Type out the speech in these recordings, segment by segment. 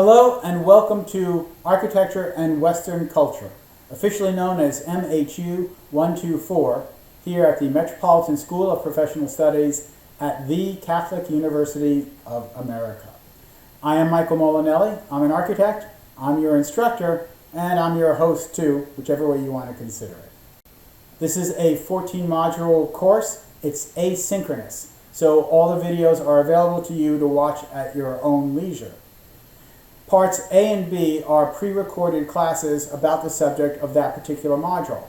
Hello and welcome to Architecture and Western Culture, officially known as MHU 124, here at the Metropolitan School of Professional Studies at the Catholic University of America. I am Michael Molinelli. I'm an architect, I'm your instructor, and I'm your host too, whichever way you want to consider it. This is a 14-module course. It's asynchronous, so all the videos are available to you to watch at your own leisure. Parts A and B are pre-recorded classes about the subject of that particular module.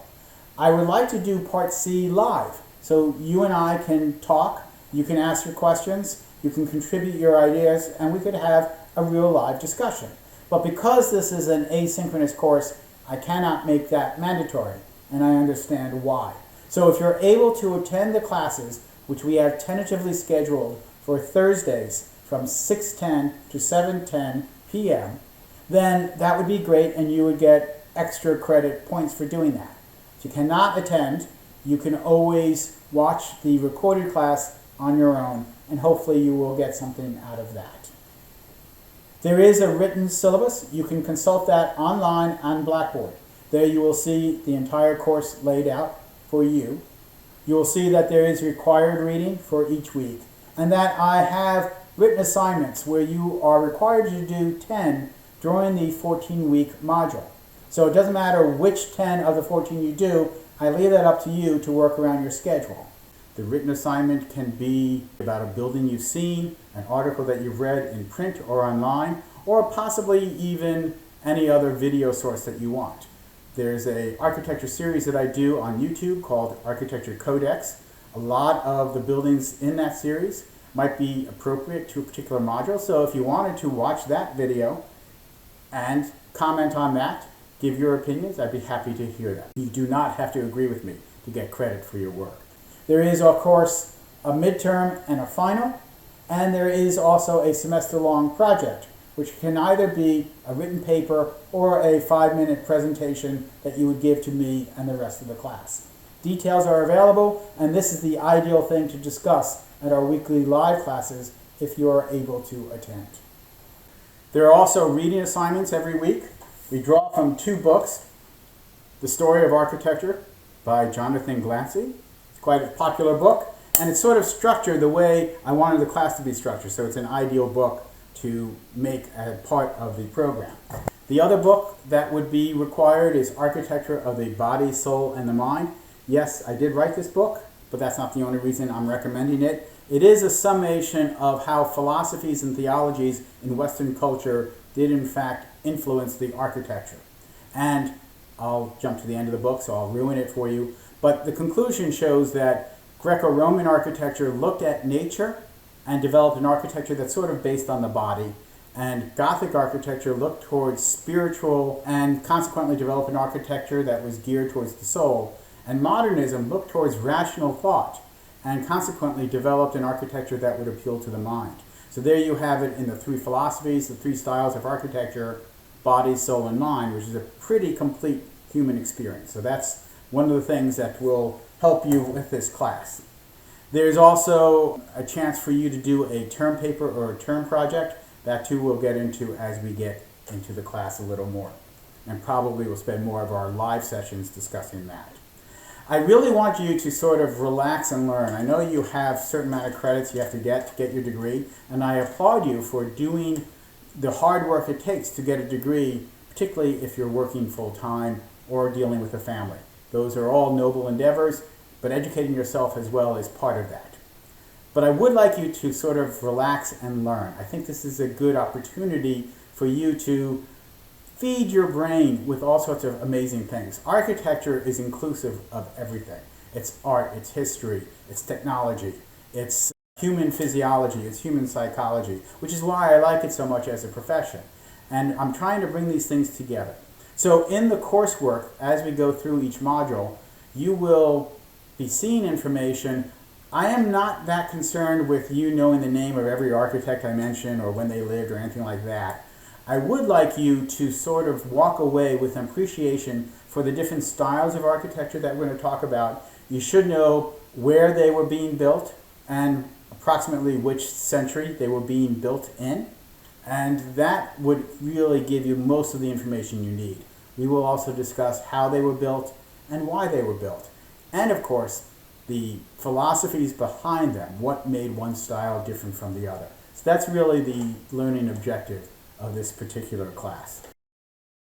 I would like to do Part C live, so you and I can talk, you can ask your questions, you can contribute your ideas, and we could have a real live discussion. But because this is an asynchronous course, I cannot make that mandatory, and I understand why. So if you're able to attend the classes, which we have tentatively scheduled for Thursdays from 6:10 to 7:10 p.m., then that would be great and you would get extra credit points for doing that. If you cannot attend, you can always watch the recorded class on your own and hopefully you will get something out of that. There is a written syllabus. You can consult that online on Blackboard. There you will see the entire course laid out for you. You will see that there is required reading for each week and that I have written assignments where you are required to do 10 during the 14-week module. So it doesn't matter which 10 of the 14 you do, I leave that up to you to work around your schedule. The written assignment can be about a building you've seen, an article that you've read in print or online, or possibly even any other video source that you want. There's an architecture series that I do on YouTube called Architecture Codex. A lot of the buildings in that series might be appropriate to a particular module. So if you wanted to watch that video and comment on that, give your opinions, I'd be happy to hear that. You do not have to agree with me to get credit for your work. There is, of course, a midterm and a final, and there is also a semester-long project, which can either be a written paper or a 5-minute presentation that you would give to me and the rest of the class. Details are available, and this is the ideal thing to discuss at our weekly live classes if you are able to attend. There are also reading assignments every week. We draw from 2 books, The Story of Architecture by Jonathan Glancy. It's quite a popular book, and it's sort of structured the way I wanted the class to be structured, so it's an ideal book to make a part of the program. The other book that would be required is Architecture of the Body, Soul, and the Mind. Yes, I did write this book, but that's not the only reason I'm recommending it. It is a summation of how philosophies and theologies in Western culture did in fact influence the architecture. And I'll jump to the end of the book, so I'll ruin it for you. But the conclusion shows that Greco-Roman architecture looked at nature and developed an architecture that's sort of based on the body. And Gothic architecture looked towards spiritual and consequently developed an architecture that was geared towards the soul. And modernism looked towards rational thought and consequently developed an architecture that would appeal to the mind. So there you have it in the 3 philosophies, the 3 styles of architecture, body, soul, and mind, which is a pretty complete human experience. So that's one of the things that will help you with this class. There's also a chance for you to do a term paper or a term project. That too we'll get into as we get into the class a little more. And probably we'll spend more of our live sessions discussing that. I really want you to sort of relax and learn. I know you have a certain amount of credits you have to get your degree, and I applaud you for doing the hard work it takes to get a degree, particularly if you're working full-time or dealing with a family. Those are all noble endeavors, but educating yourself as well is part of that. But I would like you to sort of relax and learn. I think this is a good opportunity for you to feed your brain with all sorts of amazing things. Architecture is inclusive of everything. It's art, it's history, it's technology, it's human physiology, it's human psychology, which is why I like it so much as a profession. And I'm trying to bring these things together. So in the coursework, as we go through each module, you will be seeing information. I am not that concerned with you knowing the name of every architect I mentioned or when they lived or anything like that. I would like you to sort of walk away with an appreciation for the different styles of architecture that we're going to talk about. You should know where they were being built and approximately which century they were being built in. And that would really give you most of the information you need. We will also discuss how they were built and why they were built. And of course, the philosophies behind them, what made one style different from the other. So that's really the learning objective of this particular class.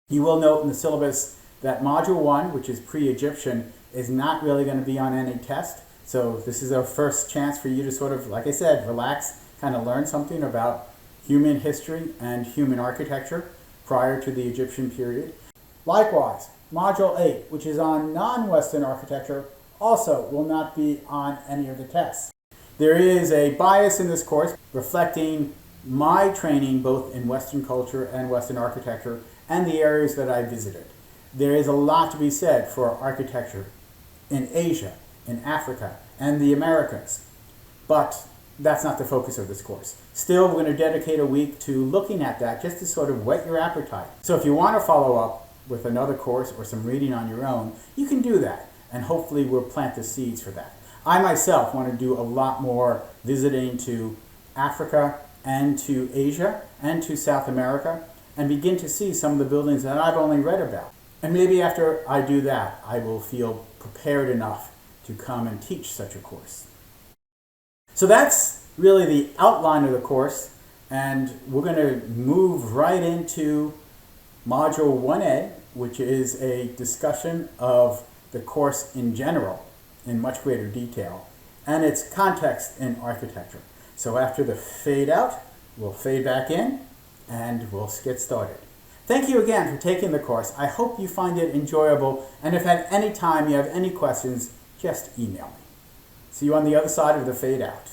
You will note in the syllabus that Module 1, which is pre-Egyptian, is not really going to be on any test. So this is our first chance for you to sort of, like I said, relax, kind of learn something about human history and human architecture prior to the Egyptian period. Likewise, Module 8, which is on non-Western architecture, also will not be on any of the tests. There is a bias in this course reflecting my training both in Western culture and Western architecture and the areas that I visited. There is a lot to be said for architecture in Asia, in Africa, and the Americas, but that's not the focus of this course. Still, we're going to dedicate a week to looking at that just to sort of whet your appetite. So if you want to follow up with another course or some reading on your own, you can do that, and hopefully we'll plant the seeds for that. I myself want to do a lot more visiting to Africa and to Asia and to South America and begin to see some of the buildings that I've only read about. And maybe after I do that, I will feel prepared enough to come and teach such a course. So that's really the outline of the course, and we're going to move right into Module 1A, which is a discussion of the course in general in much greater detail and its context in architecture. So after the fade out, we'll fade back in and we'll get started. Thank you again for taking the course. I hope you find it enjoyable, and if at any time you have any questions, just email me. See you on the other side of the fade out.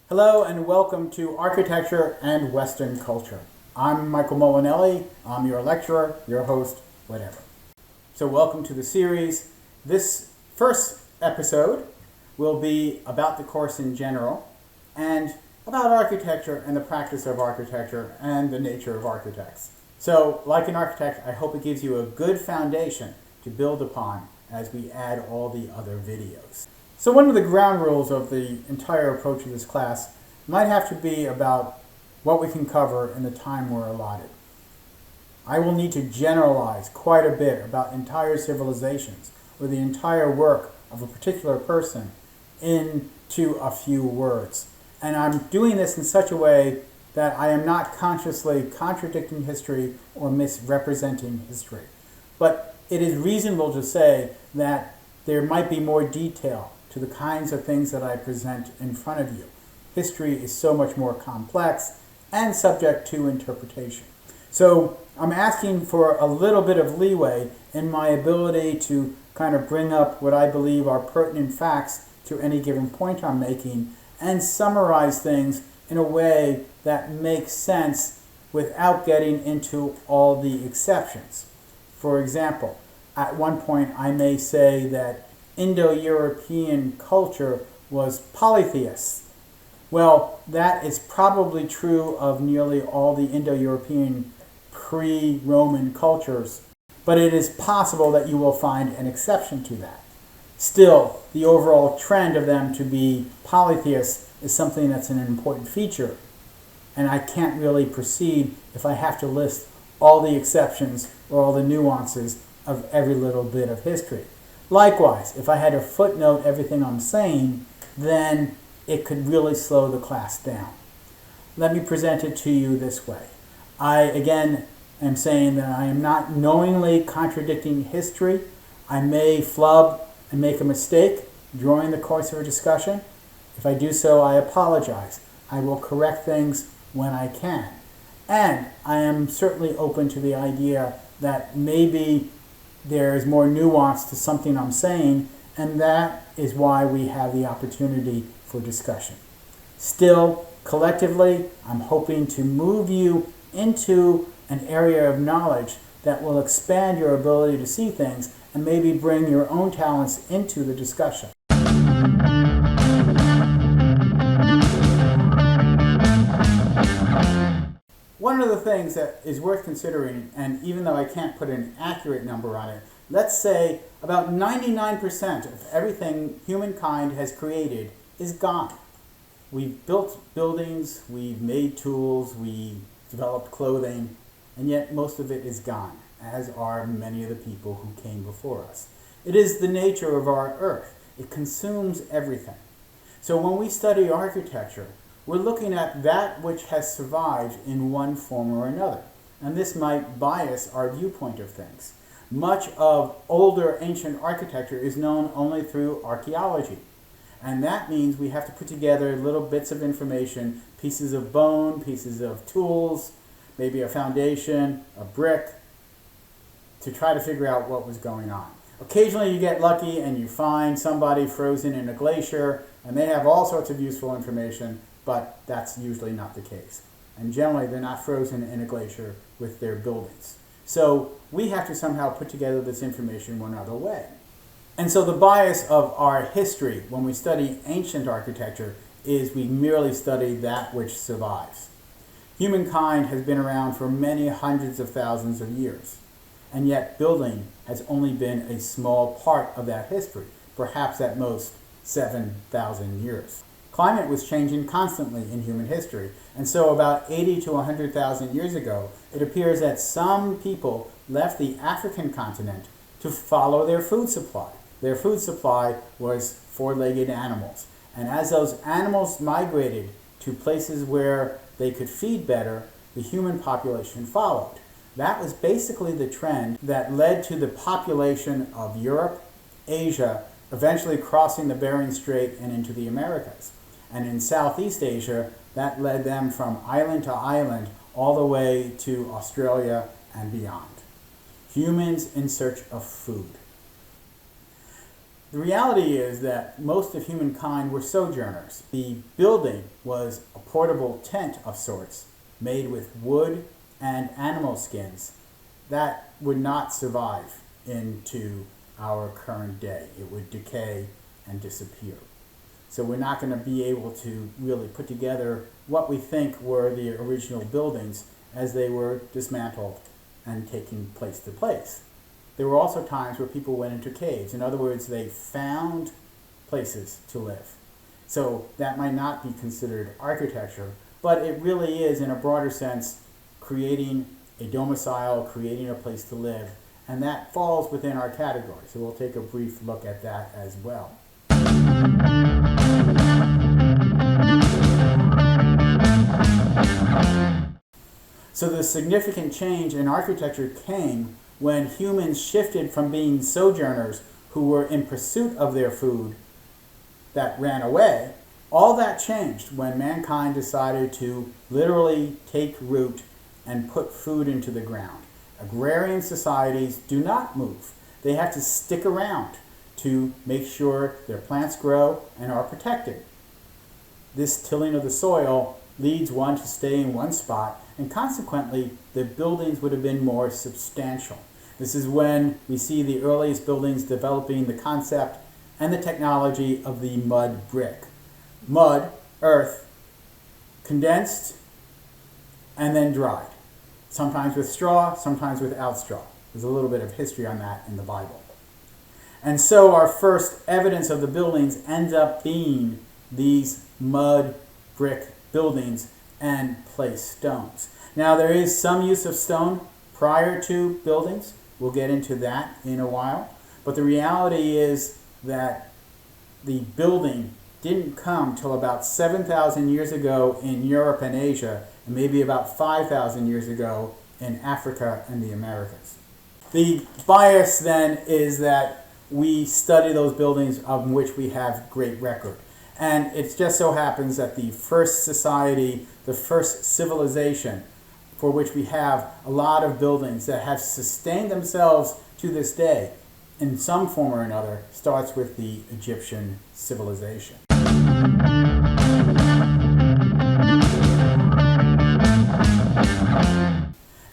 Hello and welcome to Architecture and Western Culture. I'm Michael Molinelli. I'm your lecturer, your host, whatever. So welcome to the series. This first episode will be about the course in general and about architecture and the practice of architecture and the nature of architects. So like an architect, I hope it gives you a good foundation to build upon as we add all the other videos. So one of the ground rules of the entire approach of this class might have to be about what we can cover in the time we're allotted. I will need to generalize quite a bit about entire civilizations or the entire work of a particular person into a few words. And I'm doing this in such a way that I am not consciously contradicting history or misrepresenting history. But it is reasonable to say that there might be more detail to the kinds of things that I present in front of you. History is so much more complex and subject to interpretation. So I'm asking for a little bit of leeway in my ability to kind of bring up what I believe are pertinent facts to any given point I'm making and summarize things in a way that makes sense without getting into all the exceptions. For example, at one point I may say that Indo-European culture was polytheist. Well, that is probably true of nearly all the Indo-European pre-Roman cultures, but it is possible that you will find an exception to that. Still, the overall trend of them to be polytheists is something that's an important feature, and I can't really proceed if I have to list all the exceptions or all the nuances of every little bit of history. Likewise, if I had to footnote everything I'm saying, then it could really slow the class down. Let me present it to you this way. I, again, am saying that I am not knowingly contradicting history. I may flub and make a mistake, during the course of a discussion. If I do so, I apologize. I will correct things when I can. And I am certainly open to the idea that maybe there is more nuance to something I'm saying, and that is why we have the opportunity for discussion. Still, collectively, I'm hoping to move you into an area of knowledge that will expand your ability to see things and maybe bring your own talents into the discussion. One of the things that is worth considering, and even though I can't put an accurate number on it, let's say about 99% of everything humankind has created is gone. We've built buildings, we've made tools, we developed clothing, and yet most of it is gone, as are many of the people who came before us. It is the nature of our earth. It consumes everything. So when we study architecture, we're looking at that which has survived in one form or another. And this might bias our viewpoint of things. Much of older ancient architecture is known only through archaeology. And that means we have to put together little bits of information, pieces of bone, pieces of tools, maybe a foundation, a brick, to try to figure out what was going on. Occasionally you get lucky and you find somebody frozen in a glacier, and they have all sorts of useful information, but that's usually not the case. And generally they're not frozen in a glacier with their buildings. So we have to somehow put together this information one other way. And so the bias of our history when we study ancient architecture is we merely study that which survives. Humankind has been around for many hundreds of thousands of years, and yet building has only been a small part of that history, perhaps at most 7,000 years. Climate was changing constantly in human history, and so about 80 to 100,000 years ago, it appears that some people left the African continent to follow their food supply. Their food supply was four-legged animals, and as those animals migrated to places where they could feed better, the human population followed. That was basically the trend that led to the population of Europe, Asia, eventually crossing the Bering Strait and into the Americas. And in Southeast Asia, that led them from island to island all the way to Australia and beyond. Humans in search of food. The reality is that most of humankind were sojourners. The building was a portable tent of sorts, made with wood and animal skins, that would not survive into our current day. It would decay and disappear. So we're not going to be able to really put together what we think were the original buildings as they were dismantled and taken place to place. There were also times where people went into caves. In other words, they found places to live. So that might not be considered architecture, but it really is, in a broader sense, creating a domicile, creating a place to live, and that falls within our category. So we'll take a brief look at that as well. So the significant change in architecture came when humans shifted from being sojourners who were in pursuit of their food that ran away. All that changed when mankind decided to literally take root and put food into the ground. Agrarian societies do not move. They have to stick around to make sure their plants grow and are protected. This tilling of the soil leads one to stay in one spot, and consequently, the buildings would have been more substantial. This is when we see the earliest buildings developing the concept and the technology of the mud brick. Mud, earth, condensed and then dried. Sometimes with straw, sometimes without straw. There's a little bit of history on that in the Bible. And so our first evidence of the buildings ends up being these mud brick buildings and placed stones. Now there is some use of stone prior to buildings. We'll get into that in a while. But the reality is that the building didn't come till about 7,000 years ago in Europe and Asia, and maybe about 5,000 years ago in Africa and the Americas. The bias then is that we study those buildings of which we have great record. And it just so happens that the first society, the first civilization for which we have a lot of buildings that have sustained themselves to this day in some form or another starts with the Egyptian civilization.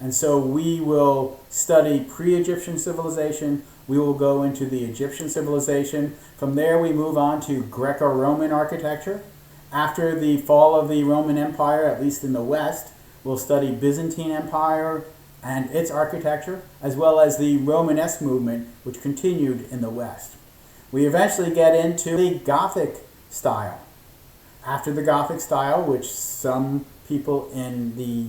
And so we will study pre-Egyptian civilization. We will go into the Egyptian civilization. From there we move on to Greco-Roman architecture. After the fall of the Roman Empire, at least in the West, we'll study Byzantine Empire and its architecture, as well as the Romanesque movement, which continued in the West. We eventually get into the Gothic style. After the Gothic style, which some people in the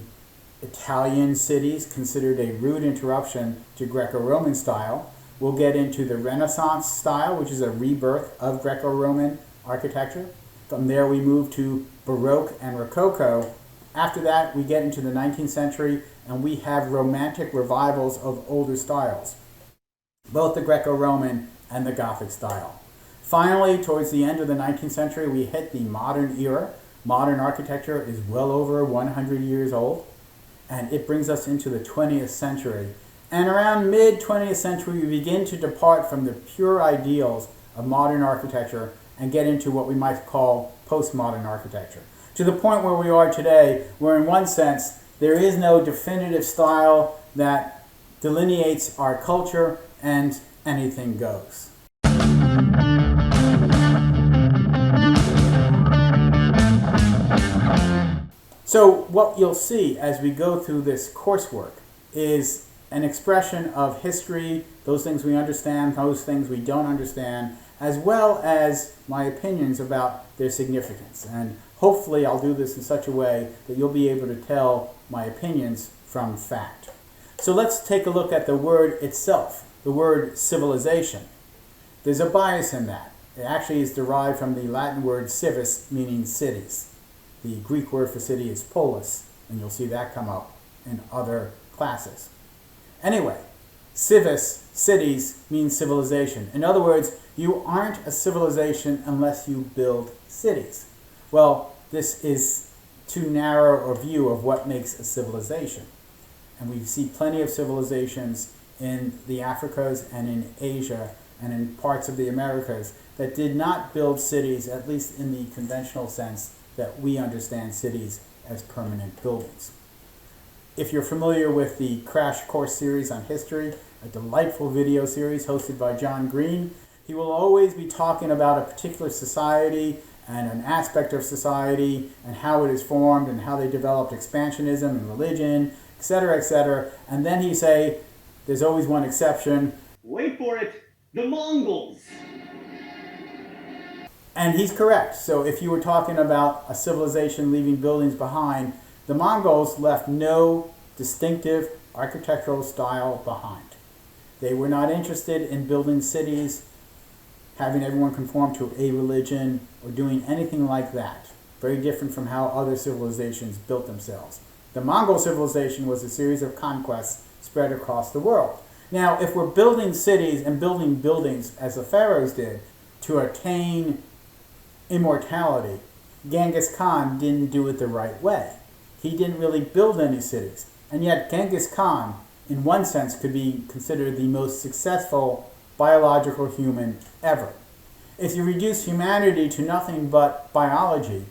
Italian cities considered a rude interruption to Greco-Roman style, we'll get into the Renaissance style, which is a rebirth of Greco-Roman architecture. From there we move to Baroque and Rococo. After that, we get into the 19th century, and we have romantic revivals of older styles, both the Greco-Roman and the Gothic style. Finally, towards the end of the 19th century, we hit the modern era. Modern architecture is well over 100 years old, and it brings us into the 20th century. And around mid-20th century, we begin to depart from the pure ideals of modern architecture and get into what we might call postmodern architecture. To the point where we are today, where in one sense, there is no definitive style that delineates our culture and anything goes. So what you'll see as we go through this coursework is an expression of history, those things we understand, those things we don't understand, as well as my opinions about their significance. And hopefully I'll do this in such a way that you'll be able to tell my opinions from fact. So let's take a look at the word itself, the word civilization. There's a bias in that. It actually is derived from the Latin word civis, meaning cities. The Greek word for city is polis, and you'll see that come up in other classes. Anyway, civis, cities, means civilization. In other words, you aren't a civilization unless you build cities. Well, this is too narrow a view of what makes a civilization. And we see plenty of civilizations in the Africas and in Asia and in parts of the Americas that did not build cities, at least in the conventional sense that we understand cities as permanent buildings. If you're familiar with the Crash Course series on history, a delightful video series hosted by John Green, he will always be talking about a particular society and an aspect of society and how it is formed and how they developed expansionism and religion, etc., and then he say, there's always one exception. Wait for it, the Mongols! And he's correct. So if you were talking about a civilization leaving buildings behind, the Mongols left no distinctive architectural style behind. They were not interested in building cities, having everyone conform to a religion, or doing anything like that. Very different from how other civilizations built themselves. The Mongol civilization was a series of conquests spread across the world. Now, if we're building cities and building buildings, as the pharaohs did, to attain immortality, Genghis Khan didn't do it the right way. He didn't really build any cities. And yet Genghis Khan, in one sense, could be considered the most successful biological human ever. If you reduce humanity to nothing but biology,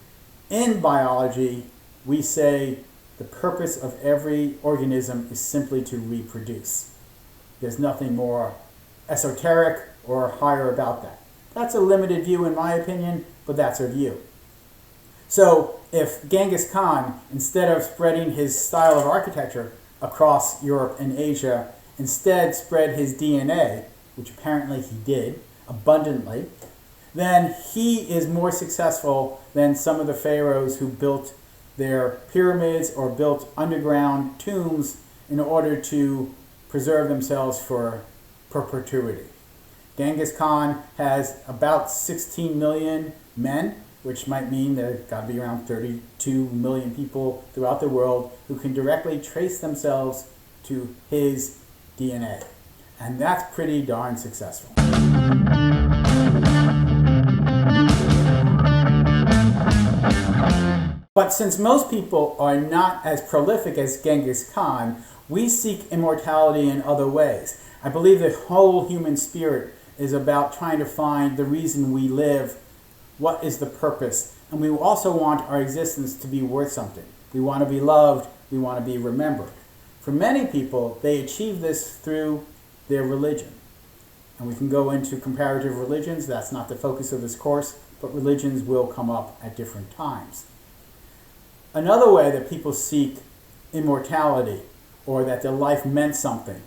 in biology, we say the purpose of every organism is simply to reproduce. There's nothing more esoteric or higher about that. That's a limited view in my opinion, but that's a view. So if Genghis Khan, instead of spreading his style of architecture across Europe and Asia, instead spread his DNA, which apparently he did abundantly, then he is more successful than some of the pharaohs who built their pyramids or built underground tombs in order to preserve themselves for perpetuity. Genghis Khan has about 16 million men, which might mean there's got to be around 32 million people throughout the world who can directly trace themselves to his DNA. And that's pretty darn successful. But since most people are not as prolific as Genghis Khan, we seek immortality in other ways. I believe the whole human spirit is about trying to find the reason we live, what is the purpose, and we also want our existence to be worth something. We want to be loved, we want to be remembered. For many people, they achieve this through their religion. And we can go into comparative religions, that's not the focus of this course, but religions will come up at different times. Another way that people seek immortality, or that their life meant something,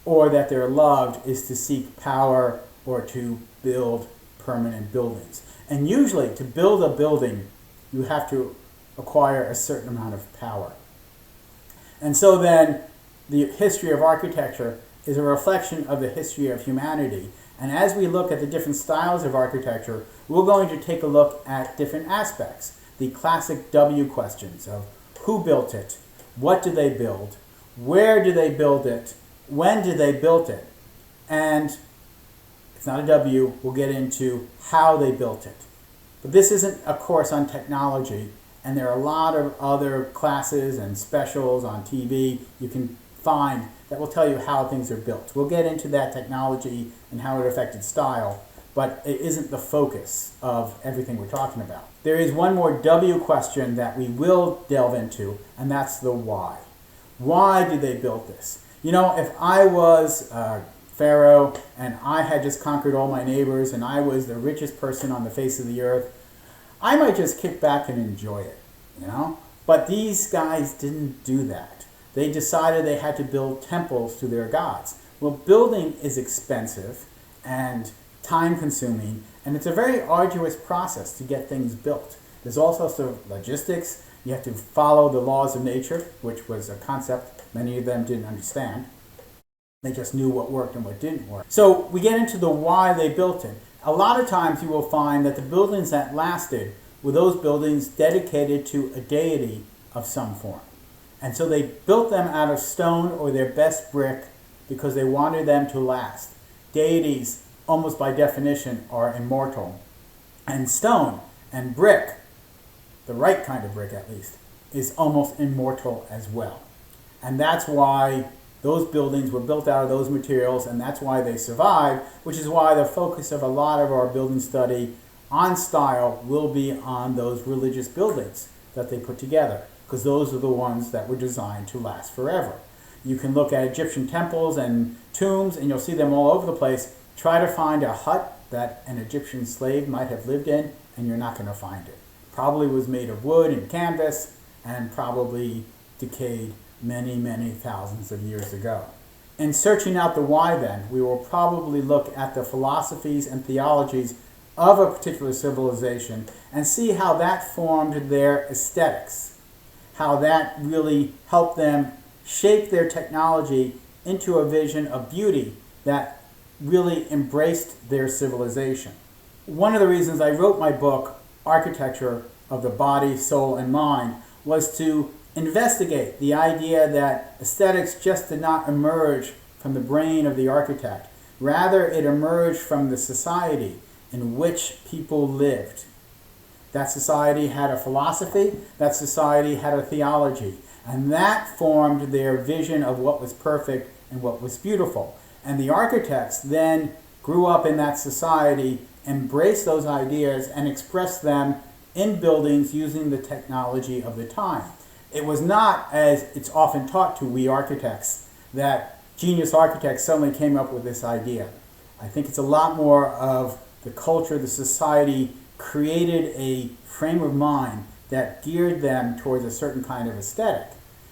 or that they're loved, is to seek power or to build permanent buildings. And usually, to build a building, you have to acquire a certain amount of power. And so then, the history of architecture is a reflection of the history of humanity. And as we look at the different styles of architecture, we're going to take a look at different aspects. The classic W questions of who built it, what did they build, where did they build it, when did they build it, and it's not a W, we'll get into how they built it. But this isn't a course on technology, and there are a lot of other classes and specials on TV you can find that will tell you how things are built. We'll get into that technology and how it affected style, but it isn't the focus of everything we're talking about. There is one more W question that we will delve into, and that's the why. Why did they build this? You know, if I was Pharaoh and I had just conquered all my neighbors and I was the richest person on the face of the earth, I might just kick back and enjoy it, you know? But these guys didn't do that. They decided they had to build temples to their gods. Well, building is expensive and time-consuming, and it's a very arduous process to get things built. There's also sort of logistics. You have to follow the laws of nature, which was a concept many of them didn't understand. They just knew what worked and what didn't work. So we get into the why they built it. A lot of times you will find that the buildings that lasted were those buildings dedicated to a deity of some form. And so they built them out of stone or their best brick because they wanted them to last. Deities, almost by definition, are immortal. And stone and brick, the right kind of brick at least, is almost immortal as well. And that's why those buildings were built out of those materials, and that's why they survived, which is why the focus of a lot of our building study on style will be on those religious buildings that they put together, because those are the ones that were designed to last forever. You can look at Egyptian temples and tombs, and you'll see them all over the place. Try to find a hut that an Egyptian slave might have lived in, and you're not going to find it. Probably was made of wood and canvas, and probably decayed many, many thousands of years ago. In searching out the why then, we will probably look at the philosophies and theologies of a particular civilization and see how that formed their aesthetics, how that really helped them shape their technology into a vision of beauty that really embraced their civilization. One of the reasons I wrote my book, Architecture of the Body, Soul, and Mind, was to investigate the idea that aesthetics just did not emerge from the brain of the architect. Rather, it emerged from the society in which people lived. That society had a philosophy, that society had a theology, and that formed their vision of what was perfect and what was beautiful. And the architects then grew up in that society, embraced those ideas, and expressed them in buildings using the technology of the time. It was not, as it's often taught to we architects, that genius architects suddenly came up with this idea. I think it's a lot more of the culture, the society created a frame of mind that geared them towards a certain kind of aesthetic.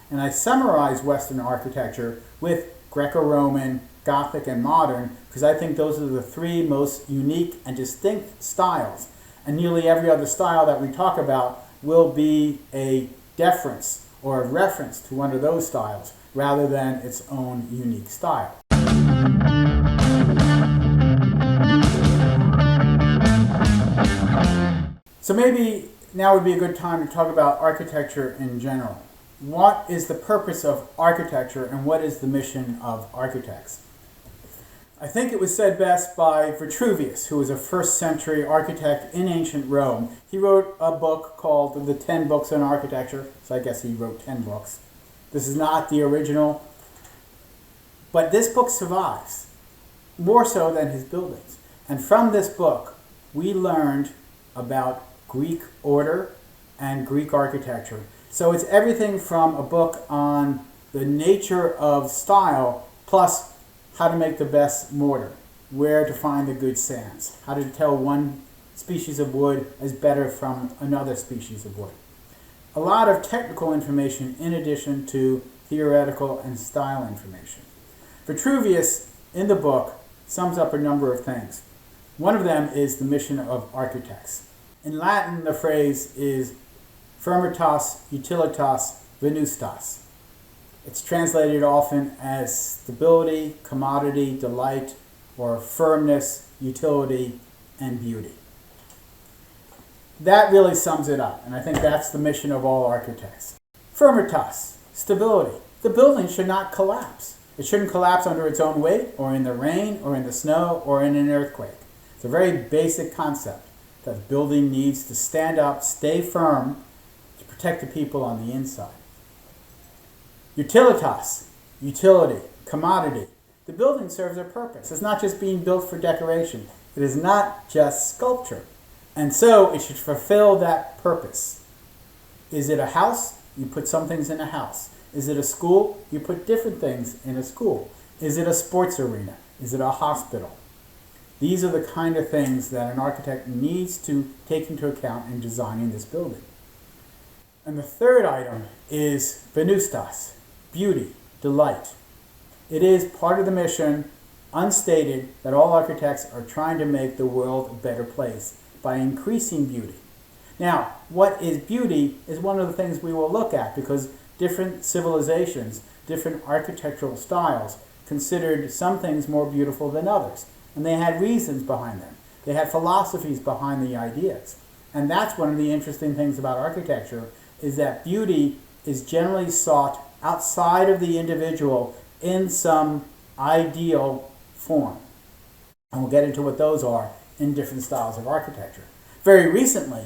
And I summarize Western architecture with Greco-Roman, Gothic, and modern because I think those are the three most unique and distinct styles. And nearly every other style that we talk about will be a deference or a reference to one of those styles rather than its own unique style. So maybe now would be a good time to talk about architecture in general. What is the purpose of architecture and what is the mission of architects? I think it was said best by Vitruvius, who was a first century architect in ancient Rome. He wrote a book called The 10 Books on Architecture, so I guess he wrote 10 books. This is not the original, but this book survives, more so than his buildings. And from this book, we learned about Greek order and Greek architecture. So it's everything from a book on the nature of style, plus how to make the best mortar, where to find the good sands, how to tell one species of wood as better from another species of wood. A lot of technical information in addition to theoretical and style information. Vitruvius, in the book, sums up a number of things. One of them is the mission of architects. In Latin, the phrase is firmitas utilitas venustas. It's translated often as stability, commodity, delight, or firmness, utility, and beauty. That really sums it up, and I think that's the mission of all architects. Firmitas, stability. The building should not collapse. It shouldn't collapse under its own weight, or in the rain, or in the snow, or in an earthquake. It's a very basic concept that the building needs to stand up, stay firm, to protect the people on the inside. Utilitas, utility, commodity. The building serves a purpose. It's not just being built for decoration. It is not just sculpture. And so it should fulfill that purpose. Is it a house? You put some things in a house. Is it a school? You put different things in a school. Is it a sports arena? Is it a hospital? These are the kind of things that an architect needs to take into account in designing this building. And the third item is venustas, beauty, delight. It is part of the mission, unstated, that all architects are trying to make the world a better place by increasing beauty. Now, what is beauty is one of the things we will look at, because different civilizations, different architectural styles considered some things more beautiful than others. And they had reasons behind them. They had philosophies behind the ideas. And that's one of the interesting things about architecture, is that beauty is generally sought outside of the individual in some ideal form. And we'll get into what those are in different styles of architecture. Very recently,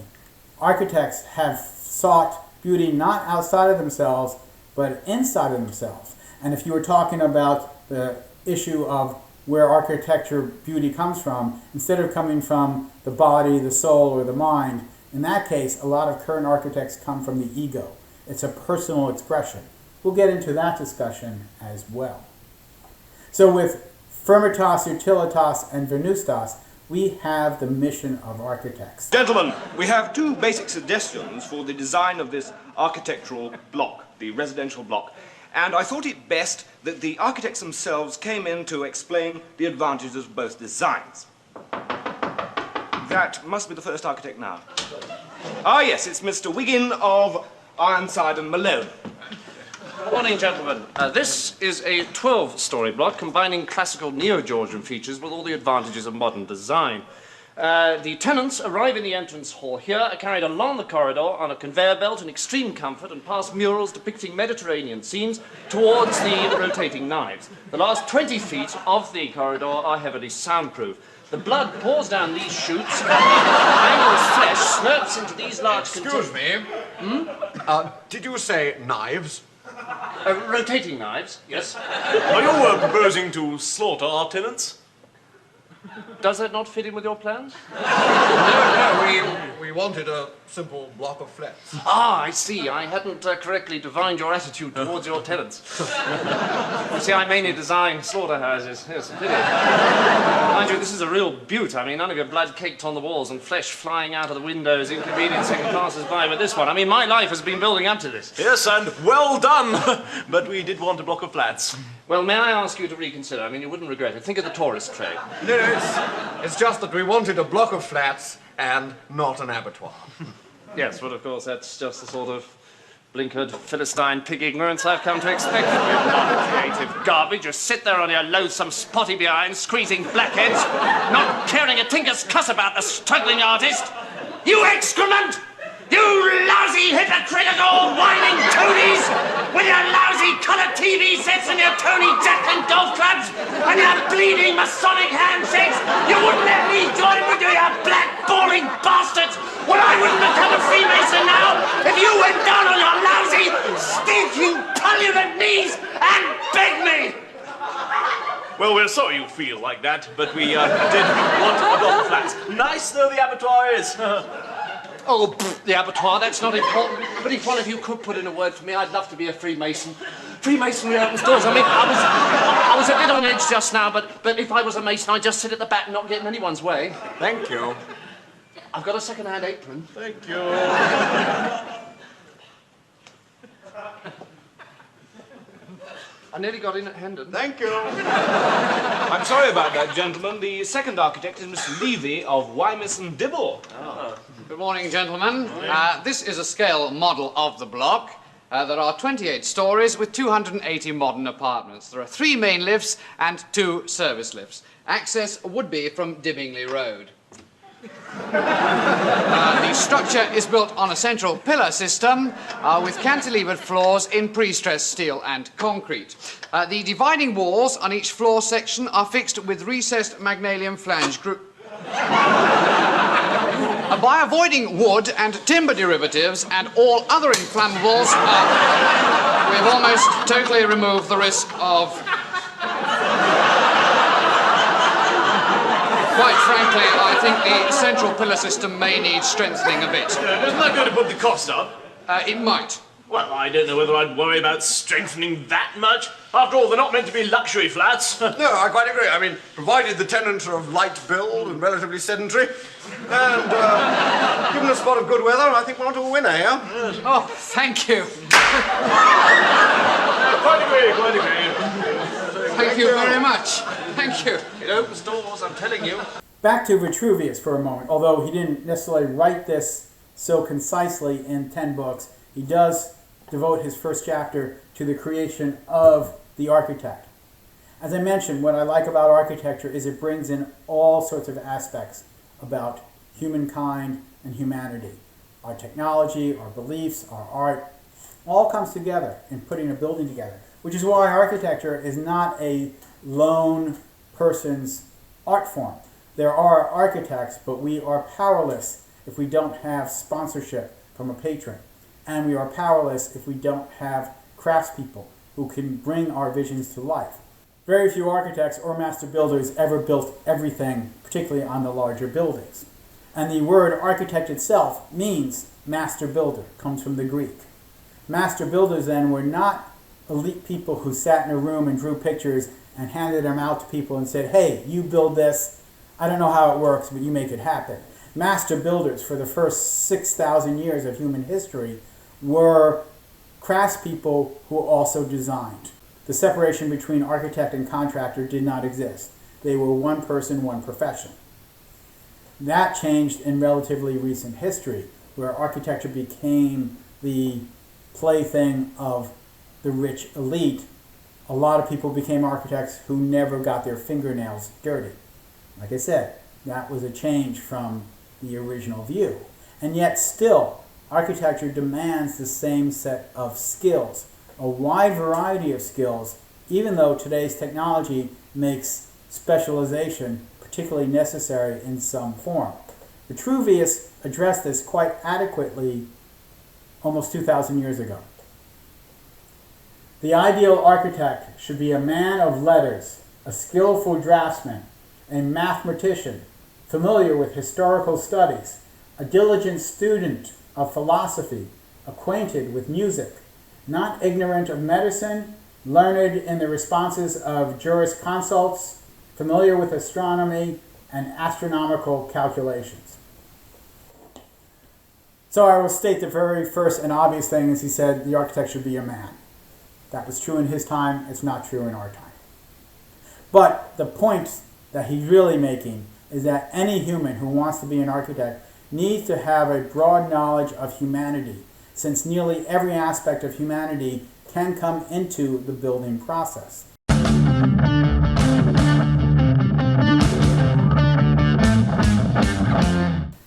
architects have sought beauty not outside of themselves, but inside of themselves. And if you were talking about the issue of where architecture beauty comes from, instead of coming from the body, the soul, or the mind, in that case, a lot of current architects come from the ego. It's a personal expression. We'll get into that discussion as well. So with firmitas, utilitas, and venustas, we have the mission of architects. Gentlemen, we have two basic suggestions for the design of this architectural block, the residential block. And I thought it best that the architects themselves came in to explain the advantages of both designs. That must be the first architect now. Ah, yes, it's Mr. Wiggin of Ironside and Malone. Morning, gentlemen. This is a 12-story block combining classical neo-Georgian features with all the advantages of modern design. The tenants arrive in the entrance hall here, are carried along the corridor on a conveyor belt in extreme comfort and past murals depicting Mediterranean scenes towards the rotating knives. The last 20 feet of the corridor are heavily soundproof. The blood pours down these chutes, and the angled flesh slurps into these large Excuse me. Did you say knives? rotating knives, yes. Are you proposing to slaughter our tenants? Does that not fit in with your plans? No, we wanted a simple block of flats. Ah, I see. I hadn't correctly divined your attitude towards your tenants. You see, I mainly design slaughterhouses. Yes, pity. Mind you, this is a real beaut. I mean, none of your blood caked on the walls and flesh flying out of the windows, inconveniencing passers-by with this one. I mean, my life has been building up to this. Yes, and well done. But we did want a block of flats. Well, may I ask you to reconsider? I mean, you wouldn't regret it. Think of the tourist trade. No, it's just that we wanted a block of flats and not an abattoir. Yes, well, of course, that's just the sort of blinkered, Philistine, pig ignorance I've come to expect from you. Non-creative garbage. You sit there on your loathsome spotty behind, squeezing blackheads, not caring a tinker's cuss about the struggling artist. You excrement! You lousy, hypocritical, whining toadies! With your lousy colour TV sets and your Tony Jacklin golf clubs and your have bleeding Masonic handshakes. You wouldn't let me join with you, you black-balling bastards. Well, I wouldn't become a Freemason now if you went down on your lousy, stinking, pullulent knees and begged me. Well, we're sorry you feel like that, but we did want a block of flats. Nice though the abattoir is. Oh, the abattoir, that's not important. But if one of you could put in a word for me, I'd love to be a Freemason. Freemasonry opens doors. I mean, I was a bit on edge just now, but if I was a Mason, I'd just sit at the back and not get in anyone's way. Thank you. I've got a second-hand apron. Thank you. I nearly got in at Hendon. Thank you. I'm sorry about that, gentlemen. The second architect is Mr. Levy of Wemyss and Dibble. Good morning, gentlemen. This is a scale model of the block. There are 28 stories with 280 modern apartments. There are 3 main lifts and 2 service lifts. Access would be from Dibbingley Road. The structure is built on a central pillar system with cantilevered floors in pre-stressed steel and concrete. The dividing walls on each floor section are fixed with recessed magnesium flange group. By avoiding wood and timber derivatives and all other inflammables, we've almost totally removed the risk of... Quite frankly, I think the central pillar system may need strengthening a bit. Isn't that going to put the cost up? It might. Well, I don't know whether I'd worry about strengthening that much. After all, they're not meant to be luxury flats. No, I quite agree. I mean, provided the tenants are of light build and relatively sedentary, and given a spot of good weather, I think we're onto a winner here. Yes. Oh, thank you. Quite agree, quite agree. Thank you very much. Thank you. It opens doors, I'm telling you. Back to Vitruvius for a moment. Although he didn't necessarily write this so concisely in 10 books, he does devote his first chapter to the creation of the architect. As I mentioned, what I like about architecture is it brings in all sorts of aspects about humankind and humanity. Our technology, our beliefs, our art, all comes together in putting a building together, which is why architecture is not a lone person's art form. There are architects, but we are powerless if we don't have sponsorship from a patron. And we are powerless if we don't have craftspeople who can bring our visions to life. Very few architects or master builders ever built everything, particularly on the larger buildings. And the word architect itself means master builder, comes from the Greek. Master builders then were not elite people who sat in a room and drew pictures and handed them out to people and said, hey, you build this, I don't know how it works, but you make it happen. Master builders for the first 6,000 years of human history were craftspeople who also designed. The separation between architect and contractor did not exist. They were one person, one profession. That changed in relatively recent history, where architecture became the plaything of the rich elite. A lot of people became architects who never got their fingernails dirty. Like I said, that was a change from the original view. And yet still, architecture demands the same set of skills, a wide variety of skills, even though today's technology makes specialization particularly necessary in some form. Vitruvius addressed this quite adequately almost 2,000 years ago. The ideal architect should be a man of letters, a skillful draftsman, a mathematician, familiar with historical studies, a diligent student of philosophy, acquainted with music, not ignorant of medicine, learned in the responses of jurisconsults, familiar with astronomy and astronomical calculations. So I will state the very first and obvious thing is he said the architect should be a man. That was true in his time, it's not true in our time. But the point that he's really making is that any human who wants to be an architect needs to have a broad knowledge of humanity, since nearly every aspect of humanity can come into the building process.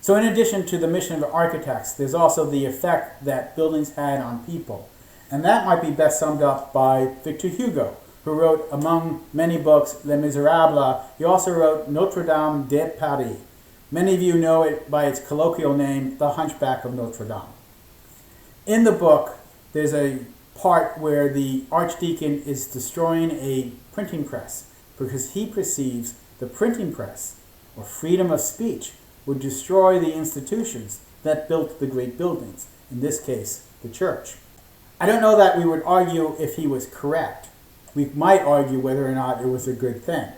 So in addition to the mission of architects, there's also the effect that buildings had on people. And that might be best summed up by Victor Hugo, who wrote, among many books, Les Miserables. He also wrote Notre Dame de Paris. Many of you know it by its colloquial name, The Hunchback of Notre Dame. In the book, there's a part where the archdeacon is destroying a printing press because he perceives the printing press, or freedom of speech, would destroy the institutions that built the great buildings, in this case, the church. I don't know that we would argue if he was correct. We might argue whether or not it was a good thing.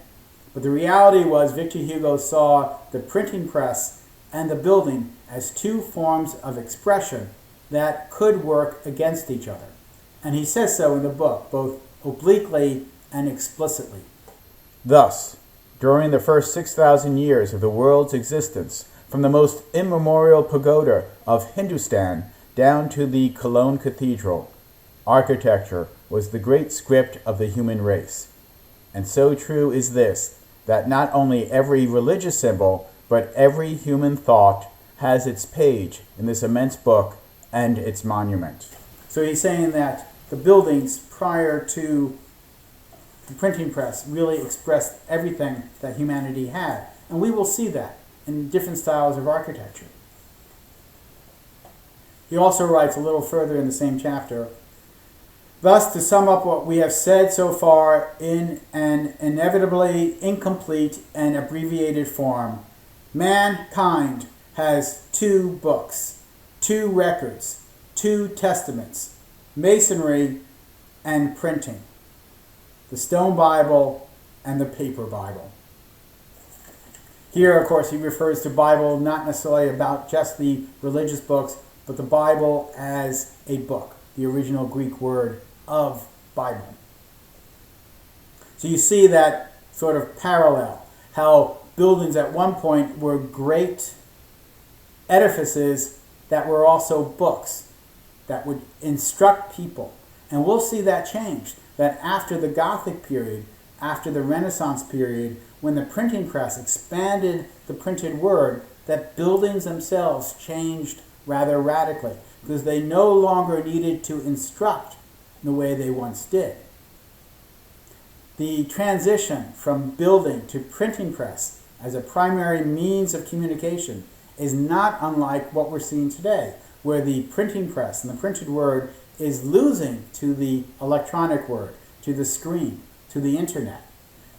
But the reality was Victor Hugo saw the printing press and the building as two forms of expression that could work against each other. And he says so in the book, both obliquely and explicitly. Thus, during the first 6,000 years of the world's existence, from the most immemorial pagoda of Hindustan down to the Cologne Cathedral, architecture was the great script of the human race. And so true is this, that not only every religious symbol, but every human thought has its page in this immense book and its monument. So he's saying that the buildings prior to the printing press really expressed everything that humanity had. And we will see that in different styles of architecture. He also writes a little further in the same chapter, thus, to sum up what we have said so far in an inevitably incomplete and abbreviated form, mankind has two books, two records, two testaments, masonry and printing, the stone Bible and the paper Bible. Here, of course, he refers to Bible not necessarily about just the religious books, but the Bible as a book, the original Greek word of Bible. So you see that sort of parallel, how buildings at one point were great edifices that were also books that would instruct people. And we'll see that change, that after the Gothic period, after the Renaissance period, when the printing press expanded the printed word, that buildings themselves changed rather radically, because they no longer needed to instruct in the way they once did. The transition from building to printing press as a primary means of communication is not unlike what we're seeing today, where the printing press and the printed word is losing to the electronic word, to the screen, to the internet.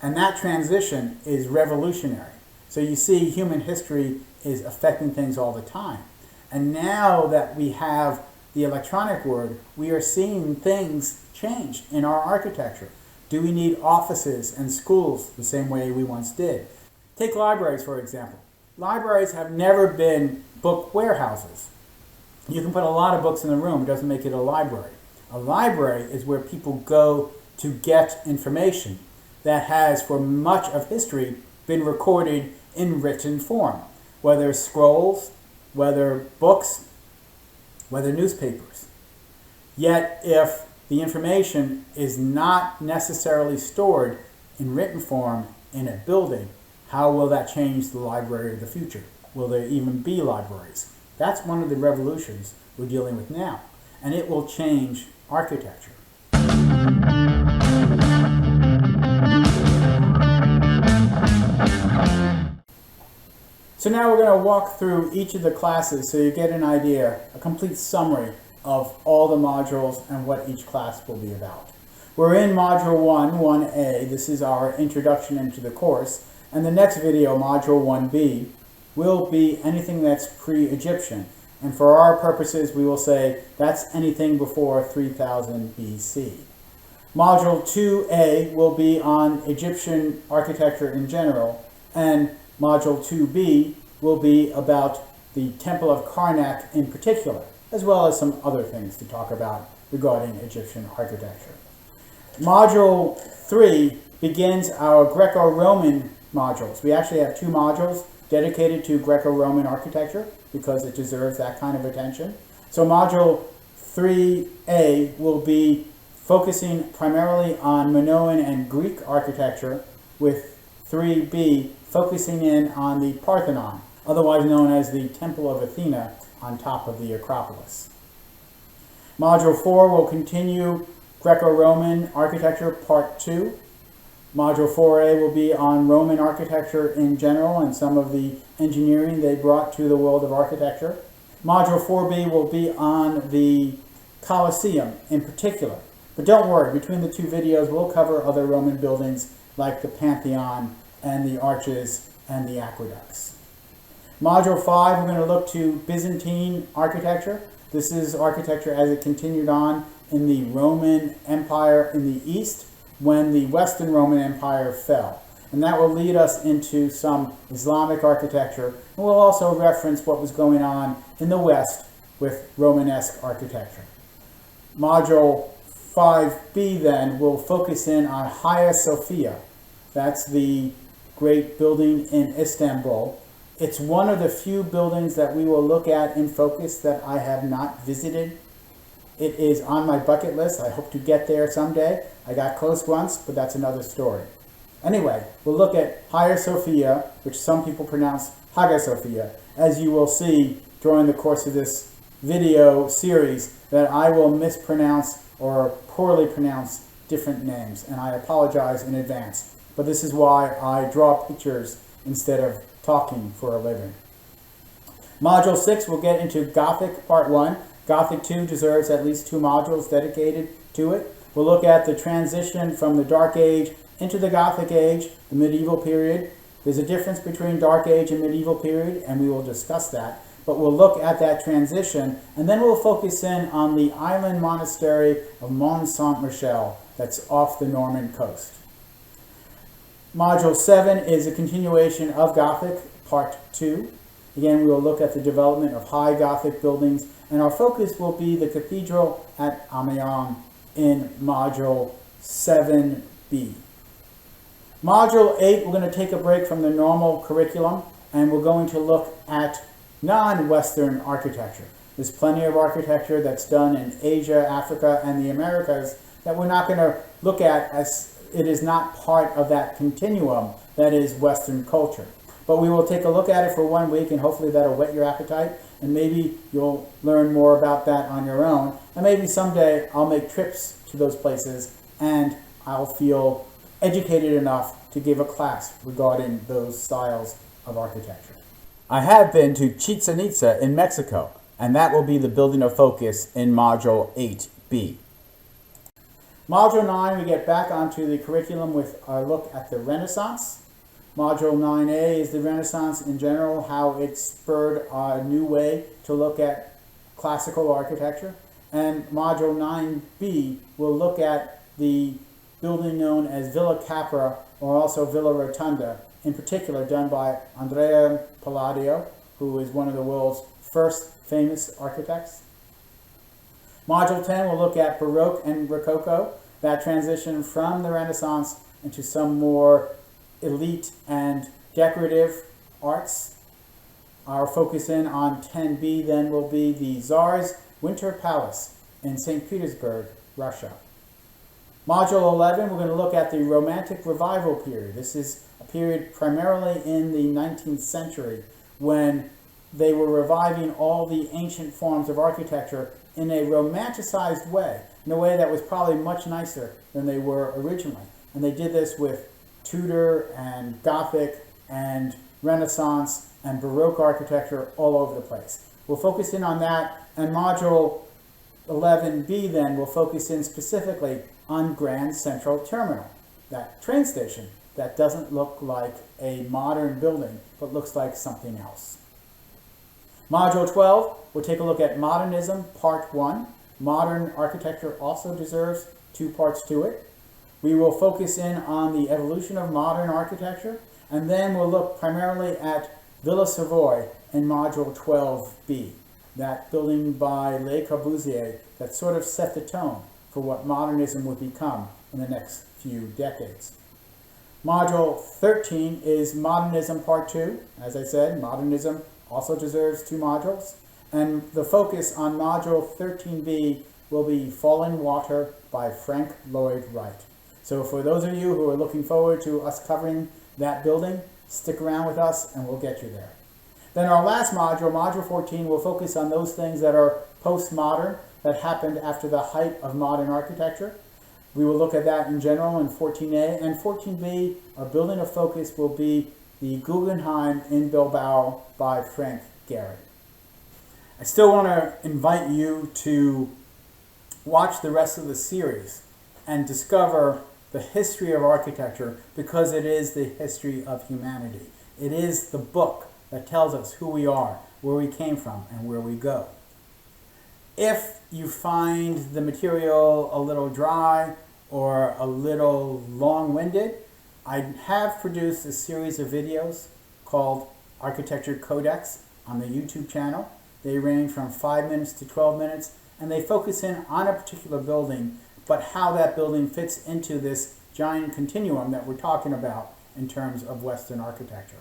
And that transition is revolutionary. So you see human history is affecting things all the time. And now that we have the electronic word, we are seeing things change in our architecture. Do we need offices and schools the same way we once did? Take libraries, for example. Libraries have never been book warehouses. You can put a lot of books in the room, it doesn't make it a library. A library is where people go to get information that has, for much of history, been recorded in written form, whether scrolls, whether books, whether newspapers. Yet, if the information is not necessarily stored in written form in a building, how will that change the library of the future? Will there even be libraries? That's one of the revolutions we're dealing with now, and it will change architecture. So now we're going to walk through each of the classes so you get an idea, a complete summary of all the modules and what each class will be about. We're in Module 1, 1A. This is our introduction into the course. And the next video, Module 1B, will be anything that's pre-Egyptian. And for our purposes, we will say that's anything before 3000 BC. Module 2A will be on Egyptian architecture in general, and Module 2B will be about the Temple of Karnak in particular, as well as some other things to talk about regarding Egyptian architecture. Module 3 begins our Greco-Roman modules. We actually have two modules dedicated to Greco-Roman architecture because it deserves that kind of attention. So Module 3A will be focusing primarily on Minoan and Greek architecture, with 3B focusing in on the Parthenon, otherwise known as the Temple of Athena on top of the Acropolis. Module 4 will continue Greco-Roman Architecture Part 2. Module 4A will be on Roman architecture in general and some of the engineering they brought to the world of architecture. Module 4B will be on the Colosseum in particular. But don't worry, between the two videos we'll cover other Roman buildings like the Pantheon and the arches and the aqueducts. Module 5, we're going to look to Byzantine architecture. This is architecture as it continued on in the Roman Empire in the East when the Western Roman Empire fell. And that will lead us into some Islamic architecture. And we'll also reference what was going on in the West with Romanesque architecture. Module 5B then will focus in on Hagia Sophia. That's the great building in Istanbul. It's one of the few buildings that we will look at in focus that I have not visited. It is on my bucket list. I hope to get there someday. I got close once, but that's another story. Anyway, we'll look at Hagia Sophia, which some people pronounce Hagia Sophia, as you will see during the course of this video series that I will mispronounce or poorly pronounce different names, and I apologize in advance. But this is why I draw pictures instead of talking for a living. Module 6 will get into Gothic Part 1. Gothic 2 deserves at least 2 modules dedicated to it. We'll look at the transition from the Dark Age into the Gothic Age, the medieval period. There's a difference between Dark Age and medieval period, and we will discuss that. But we'll look at that transition, and then we'll focus in on the island monastery of Mont Saint-Michel that's off the Norman coast. Module 7 is a continuation of Gothic, Part 2. Again, we will look at the development of high Gothic buildings, and our focus will be the cathedral at Amiens in Module 7B. Module 8, we're going to take a break from the normal curriculum, and we're going to look at non-Western architecture. There's plenty of architecture that's done in Asia, Africa, and the Americas that we're not going to look at as it is not part of that continuum that is Western culture. But we will take a look at it for 1 week, and hopefully that'll whet your appetite, and maybe you'll learn more about that on your own. And maybe someday I'll make trips to those places, and I'll feel educated enough to give a class regarding those styles of architecture. I have been to Chichen Itza in Mexico, and that will be the building of focus in Module 8B. Module 9, we get back onto the curriculum with our look at the Renaissance. Module 9A is the Renaissance in general, how it spurred a new way to look at classical architecture. And Module 9B will look at the building known as Villa Capra, or also Villa Rotunda, in particular done by Andrea Palladio, who is one of the world's first famous architects. Module 10 will look at Baroque and Rococo, that transition from the Renaissance into some more elite and decorative arts. Our focus in on 10B then will be the Tsar's Winter Palace in St. Petersburg, Russia. Module 11, we're going to look at the Romantic Revival period. This is a period primarily in the 19th century when they were reviving all the ancient forms of architecture in a romanticized way, in a way that was probably much nicer than they were originally. And they did this with Tudor and Gothic and Renaissance and Baroque architecture all over the place. We'll focus in on that, and Module 11B then will focus in specifically on Grand Central Terminal, that train station that doesn't look like a modern building, but looks like something else. Module 12, we'll take a look at Modernism, Part 1. Modern architecture also deserves 2 parts to it. We will focus in on the evolution of modern architecture, and then we'll look primarily at Villa Savoy in Module 12B, that building by Le Corbusier that sort of set the tone for what modernism would become in the next few decades. Module 13 is Modernism Part 2. As I said, modernism also deserves 2 modules. And the focus on Module 13B will be Falling Water by Frank Lloyd Wright. So for those of you who are looking forward to us covering that building, stick around with us and we'll get you there. Then our last module, Module 14, will focus on those things that are postmodern, that happened after the height of modern architecture. We will look at that in general in 14A. And 14B, our building of focus will be the Guggenheim in Bilbao by Frank Gehry. I still want to invite you to watch the rest of the series and discover the history of architecture, because it is the history of humanity. It is the book that tells us who we are, where we came from, and where we go. If you find the material a little dry or a little long-winded, I have produced a series of videos called Architecture Codex on the YouTube channel. They range from 5 minutes to 12 minutes, and they focus in on a particular building, but how that building fits into this giant continuum that we're talking about in terms of Western architecture.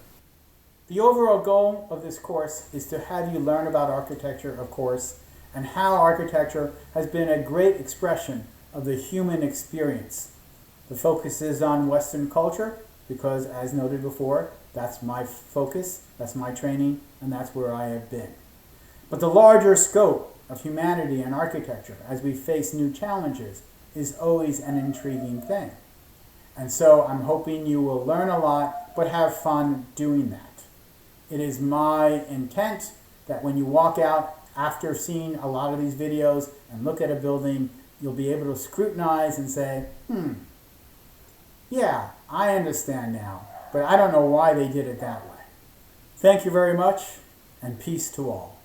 The overall goal of this course is to have you learn about architecture, of course, and how architecture has been a great expression of the human experience. The focus is on Western culture because, as noted before, that's my focus, that's my training, and that's where I have been. But the larger scope of humanity and architecture as we face new challenges is always an intriguing thing. And so I'm hoping you will learn a lot, but have fun doing that. It is my intent that when you walk out after seeing a lot of these videos and look at a building, you'll be able to scrutinize and say, yeah, I understand now, but I don't know why they did it that way. Thank you very much, and peace to all.